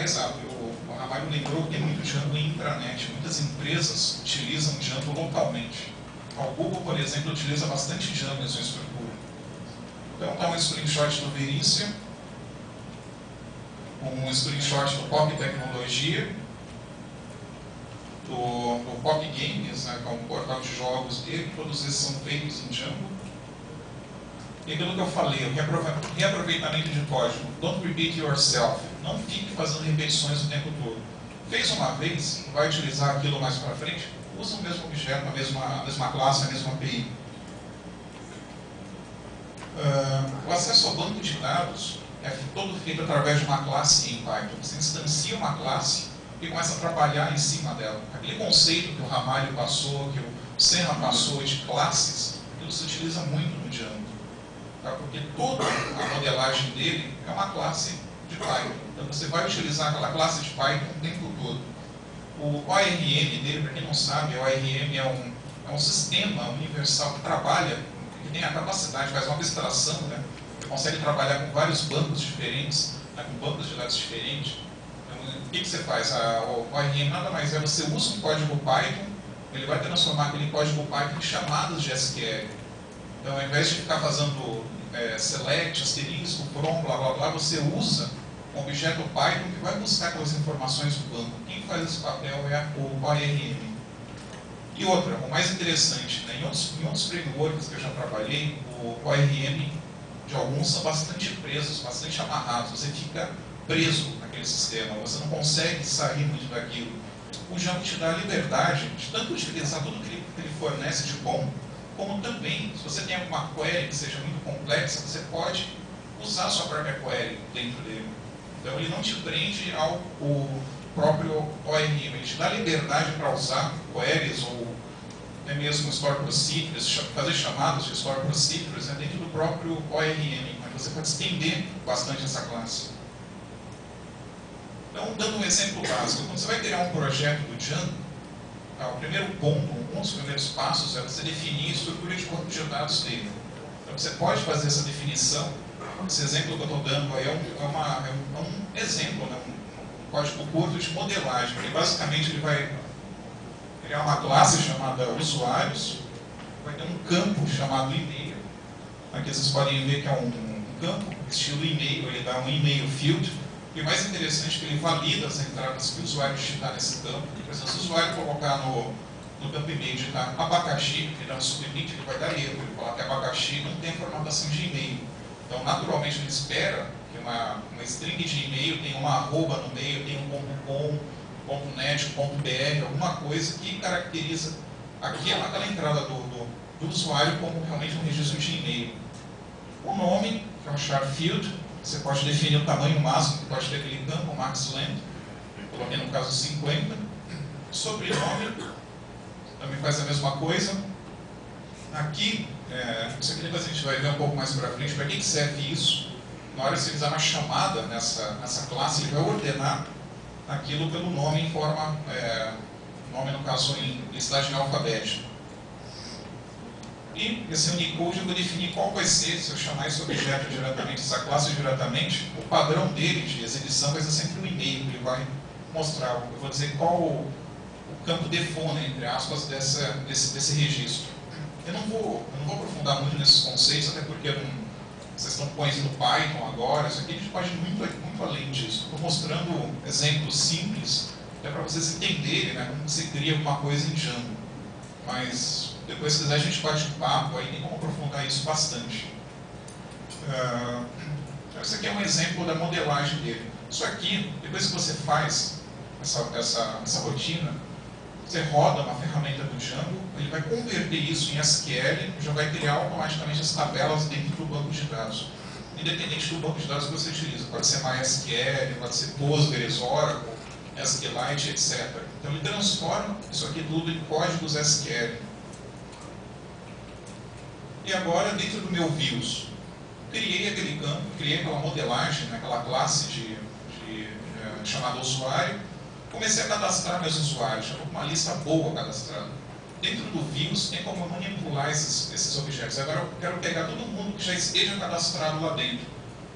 exato. O Ramalho lembrou que tem muito Django em intranet. Muitas empresas utilizam Django localmente. O Google, por exemplo, utiliza bastante Django em sua estrutura. Então, está um screenshot do Verícia, um screenshot do Pop Tecnologia, do Pop Games, né, que é um portal de jogos dele. Todos esses são feitos em Django. E aquilo que eu falei, o reaproveitamento de código. Don't repeat yourself. Não fique fazendo repetições o tempo todo. Fez uma vez, vai utilizar aquilo mais para frente, usa o mesmo objeto, a mesma classe, a mesma API. O acesso ao banco de dados é todo feito através de uma classe em Python. Você instancia uma classe e começa a trabalhar em cima dela. Aquele conceito que o Ramalho passou, que o Senna passou de classes, ele se utiliza muito no Django. Tá? Porque toda a modelagem dele é uma classe de Python. Então você vai utilizar aquela classe de Python o tempo todo. O ORM dele, para quem não sabe, o ORM é um sistema universal que trabalha, que tem a capacidade, faz uma abstração, né? Você consegue trabalhar com vários bancos diferentes, né? Com bancos de dados diferentes. Então, o que você faz? O ORM nada mais é, você usa um código Python, ele vai transformar aquele código Python em chamadas de SQL. Então, ao invés de ficar fazendo select, asterisco, from, blá blá blá, você usa um objeto Python que vai buscar aquelas informações do banco. Quem faz esse papel é o ORM. E outra, o mais interessante, né, em outros frameworks que eu já trabalhei, o ORM de alguns são bastante presos, bastante amarrados. Você fica preso naquele sistema, você não consegue sair muito daquilo. O Django te dá a liberdade de tanto utilizar tudo que ele fornece de bom, como também, se você tem alguma query que seja muito complexa, você pode usar a sua própria query dentro dele. Então ele não te prende ao próprio ORM, ele te dá liberdade para usar queries ou até mesmo store procedures, fazer chamadas de store procedures dentro do próprio ORM, mas você pode estender bastante essa classe. Então, dando um exemplo básico, quando você vai criar um projeto do Django, o primeiro ponto, um dos primeiros passos é você definir a estrutura de banco de dados dele. Então você pode fazer essa definição. Esse exemplo que eu estou dando aí é um exemplo, né? Um código curto de modelagem. Porque basicamente ele vai criar uma classe chamada usuários, vai ter um campo chamado e-mail. Aqui vocês podem ver que é um campo estilo e-mail, ele dá um e-mail field. E o mais interessante é que ele valida as entradas que o usuário digitar nesse campo. Por exemplo, se o usuário colocar no campo e-mail digitar abacaxi, ele dá um submit, ele vai dar erro. Ele coloca abacaxi, não tem formatação de e-mail. Então, naturalmente, ele espera que uma string de e-mail tenha uma arroba no meio, tenha um .com, .net, .br, alguma coisa que caracteriza aquela entrada do usuário como realmente um registro de e-mail. O nome, que é um char field, você pode definir o tamanho máximo que pode ter aquele campo, max length, coloquei no caso 50. Sobrenome, também faz a mesma coisa. Aqui, isso aqui depois a gente vai ver um pouco mais para frente, para que serve isso. Na hora de você fizer uma chamada nessa classe, ele vai ordenar aquilo pelo nome em forma, nome no caso em listagem alfabética. E esse Unicode eu vou definir qual vai ser, se eu chamar esse objeto diretamente, essa classe diretamente, o padrão dele de exibição vai ser sempre um e-mail, que ele vai mostrar. Eu vou dizer qual o campo default, entre aspas, desse registro. Eu não vou aprofundar muito nesses conceitos, até porque vocês estão conhecendo Python agora, isso aqui a gente pode ir muito além disso. Estou mostrando exemplos simples, até para vocês entenderem, né, como você cria alguma coisa em Django. Mas depois, se quiser, a gente bate um papo, aí tem como aprofundar isso bastante. Esse aqui é um exemplo da modelagem dele. Isso aqui, depois que você faz essa rotina, você roda uma ferramenta do Django, ele vai converter isso em SQL e já vai criar automaticamente as tabelas dentro do banco de dados. Independente do banco de dados que você utiliza. Pode ser MySQL, pode ser Postgres, Oracle, SQLite, etc. Então ele transforma isso aqui tudo em códigos SQL. E agora, dentro do meu views, criei aquele campo, criei aquela modelagem, aquela classe chamada usuário, comecei a cadastrar meus usuários, já estou com uma lista boa cadastrada. Dentro do views tem como manipular esses objetos. Agora eu quero pegar todo mundo que já esteja cadastrado lá dentro.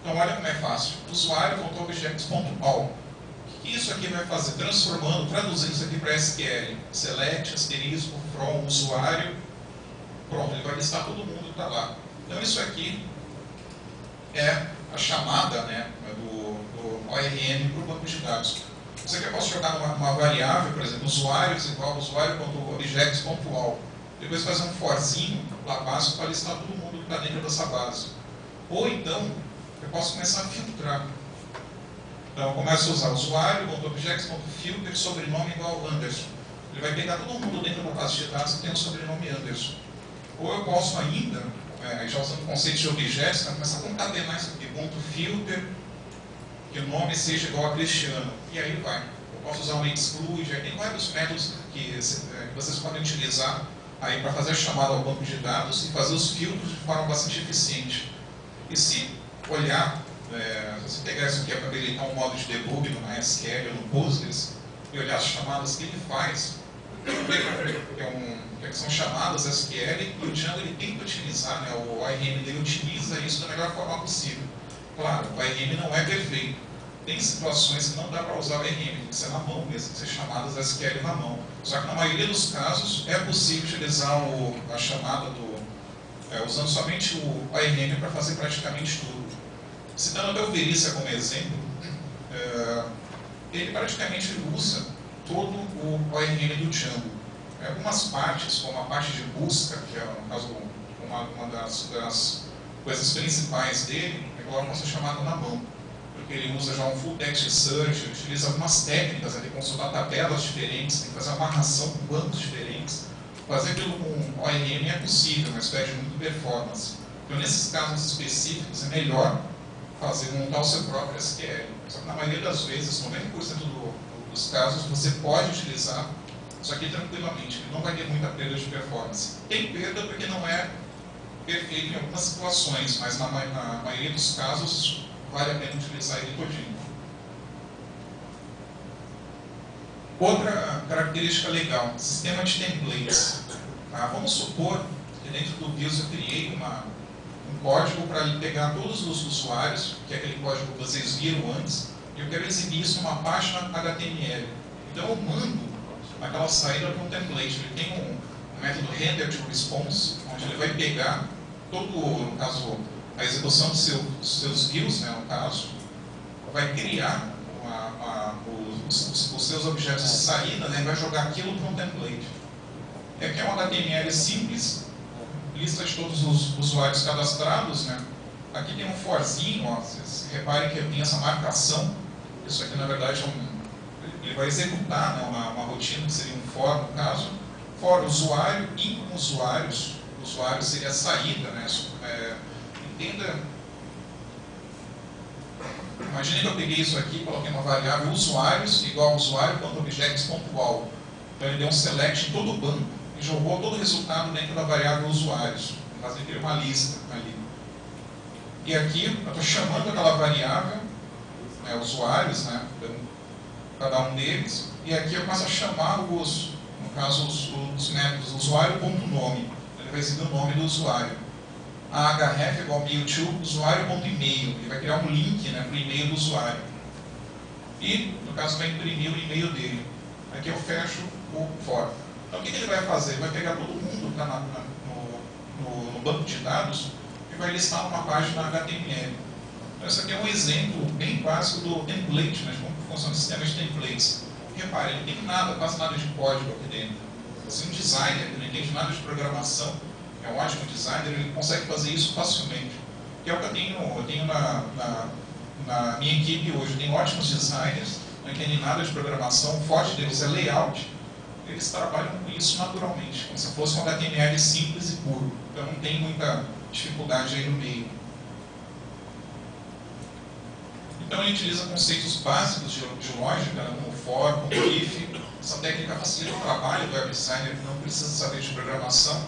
Então olha como é fácil. Usuário.objects.all. O que isso aqui vai fazer? Transformando, traduzindo isso aqui para SQL. Select, asterisco, from, usuário. Pronto, ele vai listar todo mundo que está lá. Então isso aqui é a chamada, né, do ORM para o banco de dados. Isso aqui eu posso jogar numa variável, por exemplo, usuários igual usuário.objects.all. Depois fazer um forzinho lá básico para listar todo mundo que está dentro dessa base. Ou então, eu posso começar a filtrar. Então eu começo a usar usuário.objects.filter sobrenome igual Anderson. Ele vai pegar todo mundo dentro da base de dados que tem o sobrenome Anderson. Ou eu posso ainda, já usando o conceito de objetos, começar a concatenar isso aqui, ponto filter, que o nome seja igual a Cristiano. E aí vai. Eu posso usar um exclude, aí tem vários métodos que vocês podem utilizar aí para fazer a chamada ao banco de dados e fazer os filtros de forma bastante eficiente. E se olhar, se você pegar isso aqui para habilitar um modo de debug no MySQL ou no Postgres e olhar as chamadas que ele faz, que são chamadas SQL, e o Django ele tenta utilizar, né, o ORM dele utiliza isso da melhor forma possível. Claro, o ORM não é perfeito. Tem situações que não dá para usar o ORM, tem que ser na mão mesmo, tem que ser chamadas SQL na mão. Só que na maioria dos casos é possível utilizar a chamada usando somente o ORM para fazer praticamente tudo. Citando até o Verícia como exemplo, ele praticamente usa todo o ORM do Django. Algumas partes, como a parte de busca, que é, no caso, uma das coisas principais dele, ele coloca essa chamada na mão. Porque ele usa já um full text search, ele utiliza algumas técnicas, ele consultar tabelas diferentes, tem que fazer uma amarração com bancos diferentes. Fazer aquilo com ORM é possível, mas pede muito performance. Então, nesses casos específicos, é melhor montar o seu próprio SQL. Só que na maioria das vezes, 90% dos casos, você pode utilizar isso aqui tranquilamente, ele não vai ter muita perda de performance. Tem perda porque não é perfeito em algumas situações, mas na maioria dos casos vale a pena utilizar ele todinho. Outra característica legal, sistema de templates. Vamos supor que dentro do Views eu criei um código para pegar todos os usuários, que é aquele código que vocês viram antes, e eu quero exibir isso numa página HTML. Então eu mando aquela saída para um template. Ele tem um método render to response, onde ele vai pegar todo, no caso, a execução dos seus views, né, no caso, vai criar os seus objetos de saída, né, e vai jogar aquilo para um template. Aqui é um HTML simples, lista de todos os usuários cadastrados, né. Aqui tem um forzinho, ó, vocês reparem que tem essa marcação. Isso aqui, na verdade, ele vai executar, né, uma rotina que seria um for, no caso. For usuário e com usuários. O usuário seria a saída, né? Entenda. Imagine que eu peguei isso aqui, coloquei uma variável usuários igual a usuário.objects.all. Então ele deu um select em todo o banco e jogou todo o resultado dentro da variável usuários. No caso, ele criou uma lista ali. E aqui eu estou chamando aquela variável, né, usuários, né? Cada um deles, e aqui eu começo a chamar no caso, os métodos usuário.nome, ele vai exibir o nome do usuário. A href igual a mail2, usuário.email, ele vai criar um link, né, para o e-mail do usuário. E, no caso, vai imprimir o e-mail dele. Aqui eu fecho o for. Então, o que ele vai fazer? Ele vai pegar todo mundo que está no banco de dados e vai listar numa página HTML. Então, esse aqui é um exemplo bem básico do template, né, de como funciona o sistema de templates. Repare, ele não tem quase nada de código aqui dentro. Você é um designer que não entende nada de programação, é um ótimo designer, ele consegue fazer isso facilmente. Que é o que eu tenho na minha equipe hoje. Eu tenho ótimos designers, não entendem nada de programação, o forte deles é layout. Eles trabalham com isso naturalmente, como se fosse um HTML simples e puro. Então não tem muita dificuldade aí no meio. Então ele utiliza conceitos básicos de lógica, como for, como if. Essa técnica facilita o trabalho do web designer que não precisa saber de programação.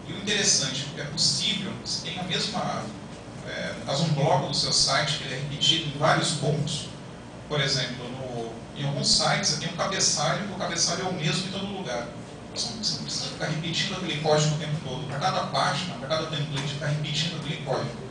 E o interessante é que é possível, você tem a mesma, no caso, um bloco do seu site que ele é repetido em vários pontos. Por exemplo, em alguns sites você tem um cabeçalho, que o cabeçalho é o mesmo em todo lugar. Você não precisa ficar repetindo aquele código o tempo todo. Para cada página, para cada template, ficar repetindo aquele código.